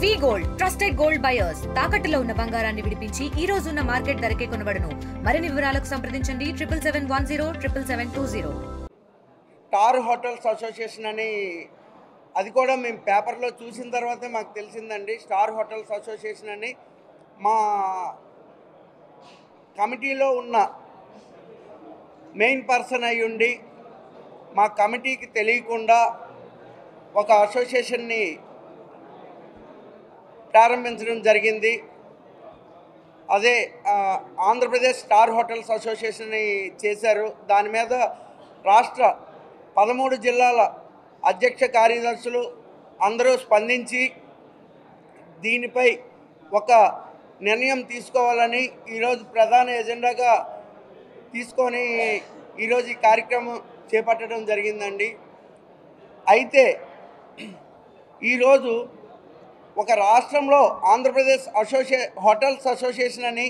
వి gold trusted gold buyers తాకట్టులో ఉన్న బంగారాన్ని విడిపించి ఈ రోజు ఉన్న మార్కెట్ ధరకే కొనబడును. మరిన్ని వివరాలకు సంప్రదించండి 77107720. స్టార్ హోటల్స్ అసోసియేషన్ అని అది కూడా మేము పేపర్లో చూసిన తర్వాతే మాకు తెలిసిందండి. స్టార్ హోటల్స్ అసోసియేషన్ అని మా కమిటీలో ఉన్న మెయిన్ పర్సన్ అయి ఉండి మా కమిటీకి తెలియకుండా ఒక అసోసియేషన్ని ప్రారంభించడం జరిగింది. అదే ఆంధ్రప్రదేశ్ స్టార్ హోటల్స్ అసోసియేషన్ని చేశారు. దాని మీద రాష్ట్ర 13 జిల్లాల అధ్యక్ష కార్యదర్శులు అందరూ స్పందించి దీనిపై ఒక నిర్ణయం తీసుకోవాలని ఈరోజు ప్రధాన ఎజెండాగా తీసుకొని ఈరోజు ఈ కార్యక్రమం చేపట్టడం జరిగిందండి. అయితే ఈరోజు ఒక రాష్ట్రంలో ఆంధ్రప్రదేశ్ హోటల్స్ అసోసియేషన్ అని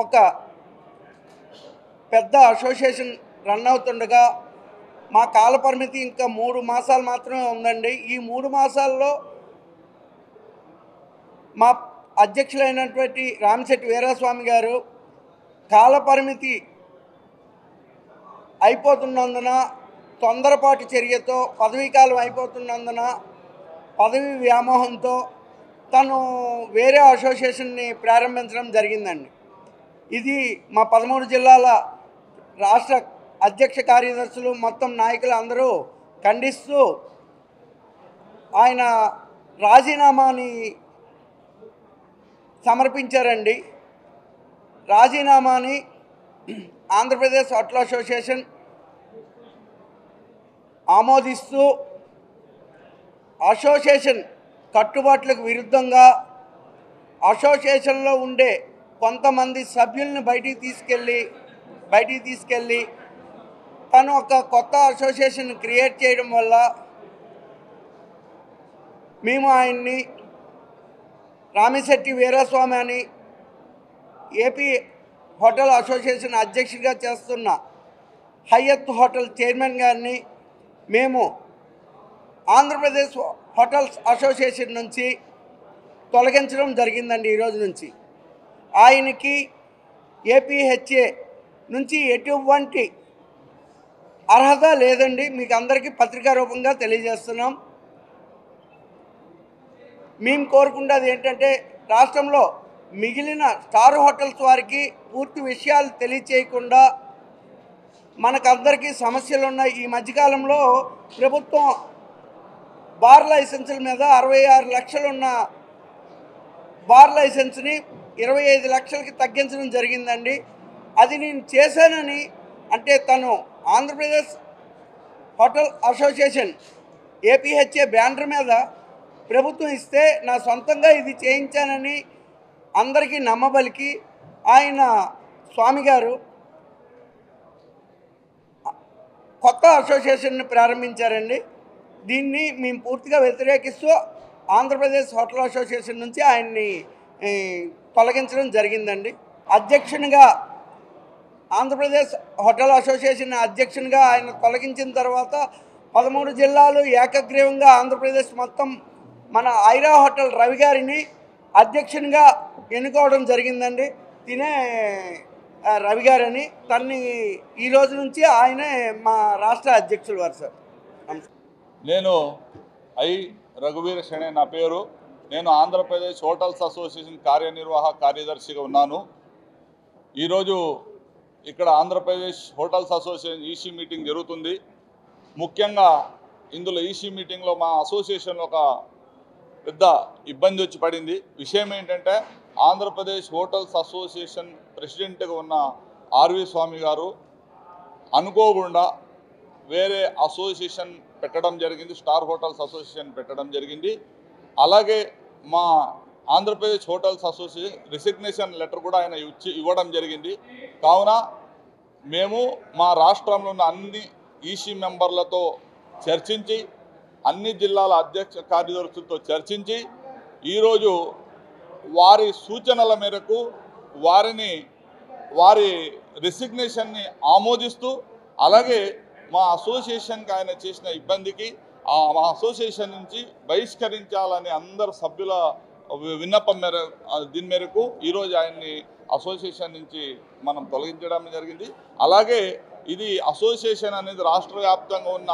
ఒక పెద్ద అసోసియేషన్ రన్ అవుతుండగా మా కాల పరిమితి ఇంకా 3 మాసాలు మాత్రమే ఉందండి. ఈ 3 మాసాల్లో మా అధ్యక్షులైనటువంటి రామిశెట్టి వీరాస్వామి గారు కాల పరిమితి అయిపోతున్నందున, తొందరపాటు చర్యతో, పదవీకాలం అయిపోతున్నందున, పదవి వ్యామోహంతో తను వేరే అసోసియేషన్ని ప్రారంభించడం జరిగిందండి. ఇది మా 13 జిల్లాల రాష్ట్ర అధ్యక్ష కార్యదర్శులు మొత్తం నాయకులు అందరూ ఖండిస్తూ ఆయన రాజీనామాని సమర్పించారండి. రాజీనామాని ఆంధ్రప్రదేశ్ హోటల్ అసోసియేషన్ ఆమోదిస్తూ అసోసియేషన్ కట్టుబాట్లకు విరుద్ధంగా అసోసియేషన్లో ఉండే కొంతమంది సభ్యుల్ని బయటికి తీసుకెళ్ళి తను ఒక కొత్త అసోసియేషన్ క్రియేట్ చేయడం వల్ల మేము ఆయన్ని రామిశెట్టి వీరాస్వామి అని ఏపీ హోటల్ అసోసియేషన్ అధ్యక్షుడిగా చేస్తున్న హయత్ హోటల్ చైర్మన్ గారిని మేము ఆంధ్రప్రదేశ్ హోటల్స్ అసోసియేషన్ నుంచి తొలగించడం జరిగిందండి. ఈరోజు నుంచి ఆయనకి ఏపీహెచ్ఏ నుంచి ఎటువంటి అర్హత లేదండి. మీకు అందరికీ పత్రికా రూపంగా తెలియజేస్తున్నాం. మేము కోరుకున్నది ఏంటంటే రాష్ట్రంలో మిగిలిన స్టార్ హోటల్స్ వారికి పూర్తి విషయాలు తెలియచేయకుండా మనకందరికీ సమస్యలు ఉన్నాయి. ఈ మధ్యకాలంలో ప్రభుత్వం బార్ లైసెన్సుల మీద 66 లక్షలున్న బార్ లైసెన్స్ని 25 లక్షలకి తగ్గించడం జరిగిందండి. అది నేను చేశానని అంటే తను Andhra Pradesh hotel association APHA banner మీద ప్రభుత్వం ఇస్తే నా సొంతంగా ఇది చేయించానని అందరికీ నమ్మబలికి ఆయన స్వామి గారు కొత్త అసోసియేషన్ని ప్రారంభించారండి. దీన్ని మేము పూర్తిగా వ్యతిరేకిస్తూ ఆంధ్రప్రదేశ్ హోటల్ అసోసియేషన్ నుంచి ఆయన్ని తొలగించడం జరిగిందండి. అధ్యక్షునిగా ఆంధ్రప్రదేశ్ హోటల్ అసోసియేషన్ అధ్యక్షునిగా ఆయన తొలగించిన తర్వాత 13 జిల్లాలు ఏకగ్రీవంగా ఆంధ్రప్రదేశ్ మొత్తం మన ఐరా హోటల్ రవి గారిని అధ్యక్షునిగా ఎన్నుకోవడం జరిగిందండి. తినే రవి గారని తన్ని ఈ రోజు నుంచి ఆయనే మా రాష్ట్ర అధ్యక్షులు వారు. సార్ నేను రఘువీర శెణే నా పేరు. నేను ఆంధ్రప్రదేశ్ హోటల్స్ అసోసియేషన్ కార్యనిర్వాహక కార్యదర్శిగా ఉన్నాను. ఈరోజు ఇక్కడ Andhra Pradesh hotels association EC meeting జరుగుతుంది. ముఖ్యంగా ఇందులో ఈసీ మీటింగ్లో మా అసోసియేషన్లో ఒక పెద్ద ఇబ్బంది వచ్చి పడింది. విషయం ఏంటంటే ఆంధ్రప్రదేశ్ హోటల్స్ అసోసియేషన్ ప్రెసిడెంట్గా ఉన్న ఆర్వి స్వామి గారు అనుకోకుండా వేరే అసోసియేషన్ పెట్టడం జరిగింది, స్టార్ హోటల్స్ అసోసియేషన్ పెట్టడం జరిగింది. అలాగే మా Andhra Pradesh hotels association resignation letter కూడా ఆయన ఇవ్వడం జరిగింది. కావున మేము మా రాష్ట్రంలో ఉన్న అన్ని ఈసీ మెంబర్లతో చర్చించి, అన్ని జిల్లాల అధ్యక్ష కార్యదర్శులతో చర్చించి ఈరోజు వారి సూచనల మేరకు వారి రిసిగ్నేషన్ని ఆమోదిస్తూ, అలాగే మా అసోసియేషన్కి ఆయన చేసిన ఇబ్బందికి మా అసోసియేషన్ నుంచి బహిష్కరించాలని అందరు సభ్యుల విన్నపం దీని మేరకు ఈరోజు ఆయన్ని అసోసియేషన్ నుంచి మనం తొలగించడం జరిగింది. అలాగే ఇది అసోసియేషన్ అనేది రాష్ట్ర వ్యాప్తంగా ఉన్న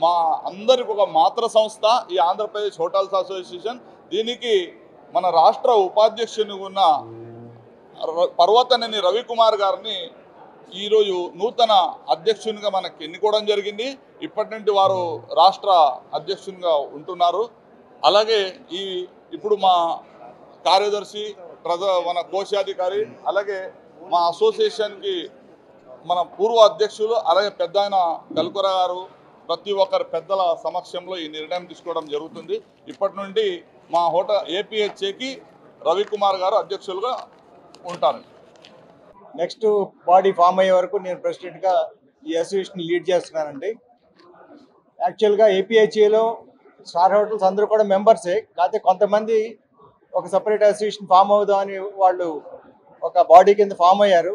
మా అందరికి ఒక మాతృ సంస్థ ఈ ఆంధ్రప్రదేశ్ హోటల్స్ అసోసియేషన్. దీనికి మన రాష్ట్ర ఉపాధ్యక్షునిగా ఉన్న పర్వతనేని రవికుమార్ గారిని ఈరోజు నూతన అధ్యక్షునిగా మనకి ఎన్నుకోవడం జరిగింది. ఇప్పటి నుండి వారు రాష్ట్ర అధ్యక్షునిగా ఉంటున్నారు. అలాగే ఇప్పుడు మా కార్యదర్శి మన కోశాధికారి అలాగే మా అసోసియేషన్కి మన పూర్వ అధ్యక్షులు అలాగే పెద్ద ఆయన కల్కుర గారు ప్రతి ఒక్కరి పెద్దల సమక్షంలో ఈ నిర్ణయం తీసుకోవడం జరుగుతుంది. ఇప్పటి నుండి మా ఏపీహెచ్ఏకి రవికుమార్ గారు అధ్యక్షులుగా ఉంటారు. నెక్స్ట్ బాడీ ఫామ్ అయ్యే వరకు నేను ప్రెసిడెంట్గా ఈ అసోసియేషన్ లీడ్ చేస్తున్నానండి. యాక్చువల్గా ఏపీహెచ్ఏలో స్టార్ హోటల్స్ అందరూ కూడా మెంబర్సే, కాకపోతే కొంతమంది ఒక సపరేట్ అసోసియేషన్ ఫామ్ అవుదామని వాళ్ళు ఒక బాడీ కింద ఫామ్ అయ్యారు.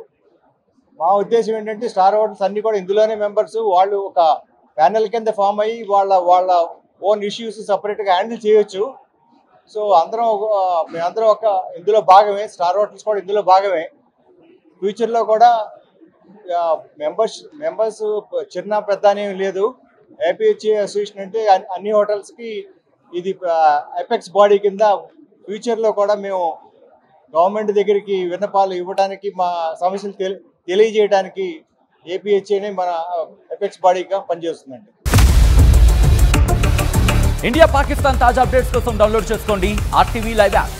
మా ఉద్దేశం ఏంటంటే స్టార్ హోటల్స్ అన్నీ కూడా ఇందులోనే మెంబర్స్, వాళ్ళు ఒక ప్యానెల్ కింద ఫామ్ అయ్యి వాళ్ళ ఓన్ ఇష్యూస్ సపరేట్గా హ్యాండిల్ చేయొచ్చు. సో మేమందరం ఒక ఇందులో భాగమే, స్టార్ హోటల్స్ కూడా ఇందులో భాగమే. ఫ్యూచర్లో కూడా మెంబర్స్ చిన్న పెద్ద అనేవి లేదు. ఏపీహెచ్ఏ అసోసియేషన్ అంటే అన్ని హోటల్స్కి ఇది ఎపెక్స్ బాడీ కింద ఫ్యూచర్లో కూడా మేము గవర్నమెంట్ దగ్గరికి విన్నపాలు ఇవ్వడానికి మా సమస్యలు తెలియజేయడానికి ఏపీహెచ్ఏనే మన ఎపెక్స్ బాడీగా పనిచేస్తుందండి. ఇండియా పాకిస్తాన్ తాజా అప్డేట్స్ కోసం డౌన్లోడ్ చేసుకోండి RTV లైవ్ యాప్.